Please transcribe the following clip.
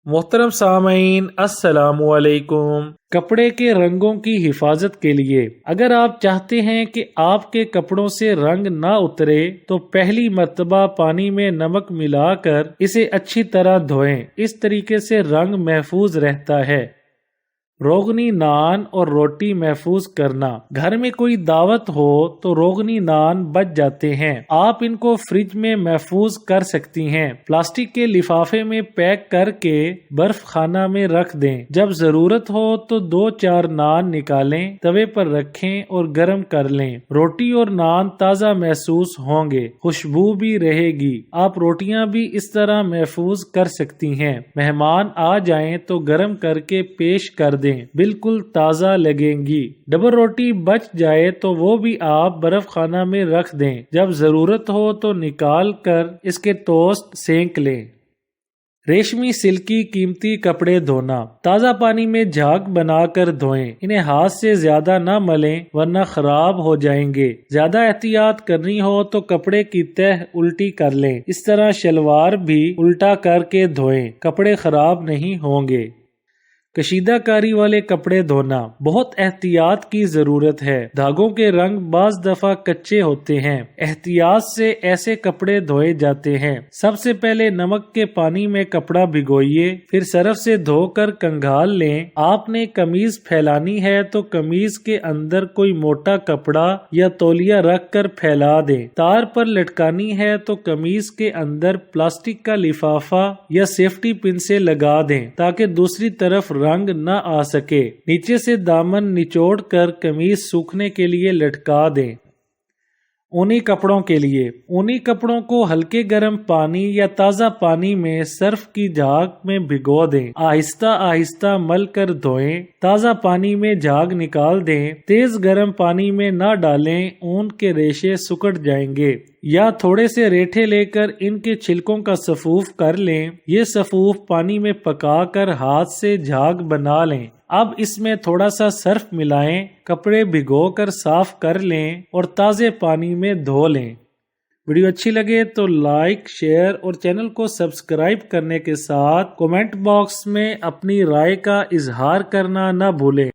محترم سامعین السلام علیکم۔ کپڑے کے رنگوں کی حفاظت کے لیے اگر آپ چاہتے ہیں کہ آپ کے کپڑوں سے رنگ نہ اترے تو پہلی مرتبہ پانی میں نمک ملا کر اسے اچھی طرح دھوئیں۔ اس طریقے سے رنگ محفوظ رہتا ہے۔ روغنی نان اور روٹی محفوظ کرنا۔ گھر میں کوئی دعوت ہو تو روغنی نان بچ جاتے ہیں، آپ ان کو فریج میں محفوظ کر سکتی ہیں۔ پلاسٹک کے لفافے میں پیک کر کے برف خانہ میں رکھ دیں۔ جب ضرورت ہو تو 2-4 نان نکالیں، توے پر رکھیں اور گرم کر لیں۔ روٹی اور نان تازہ محسوس ہوں گے، خوشبو بھی رہے گی۔ آپ روٹیاں بھی اس طرح محفوظ کر سکتی ہیں۔ مہمان آ جائیں تو گرم کر کے پیش کر دیں، بالکل تازہ لگیں گی۔ ڈبل روٹی بچ جائے تو وہ بھی آپ برف خانہ میں رکھ دیں، جب ضرورت ہو تو نکال کر اس کے ٹوسٹ سینک لیں۔ ریشمی سلکی قیمتی کپڑے دھونا۔ تازہ پانی میں جھاگ بنا کر دھوئیں، انہیں ہاتھ سے زیادہ نہ ملیں ورنہ خراب ہو جائیں گے۔ زیادہ احتیاط کرنی ہو تو کپڑے کی تہ الٹی کر لیں، اس طرح شلوار بھی الٹا کر کے دھوئیں، کپڑے خراب نہیں ہوں گے۔ کشیدہ کاری والے کپڑے دھونا۔ بہت احتیاط کی ضرورت ہے، دھاگوں کے رنگ بعض دفعہ کچے ہوتے ہیں، احتیاط سے ایسے کپڑے دھوئے جاتے ہیں۔ سب سے پہلے نمک کے پانی میں کپڑا بھگوئیے، پھر سرف سے دھو کر کنگھال لیں۔ آپ نے قمیض پھیلانی ہے تو قمیض کے اندر کوئی موٹا کپڑا یا تولیہ رکھ کر پھیلا دیں۔ تار پر لٹکانی ہے تو قمیض کے اندر پلاسٹک کا لفافہ یا سیفٹی پن سے لگا دیں تاکہ دوسری طرف رنگ نہ آ سکے۔ نیچے سے دامن نچوڑ کر قمیض سوکھنے کے لیے لٹکا دیں۔ اونی کپڑوں کے لیے اونی کپڑوں کو ہلکے گرم پانی یا تازہ پانی میں سرف کی جھاگ میں بھگو دیں، آہستہ آہستہ مل کر دھوئیں۔ تازہ پانی میں جھاگ نکال دیں، تیز گرم پانی میں نہ ڈالیں، اون کے ریشے سکڑ جائیں گے۔ یا تھوڑے سے ریٹھے لے کر ان کے چھلکوں کا سفوف کر لیں، یہ سفوف پانی میں پکا کر ہاتھ سے جھاگ بنا لیں۔ اب اس میں تھوڑا سا سرف ملائیں، کپڑے بھگو کر صاف کر لیں اور تازے پانی میں دھو لیں۔ ویڈیو اچھی لگے تو لائک، شیئر اور چینل کو سبسکرائب کرنے کے ساتھ کمنٹ باکس میں اپنی رائے کا اظہار کرنا نہ بھولیں۔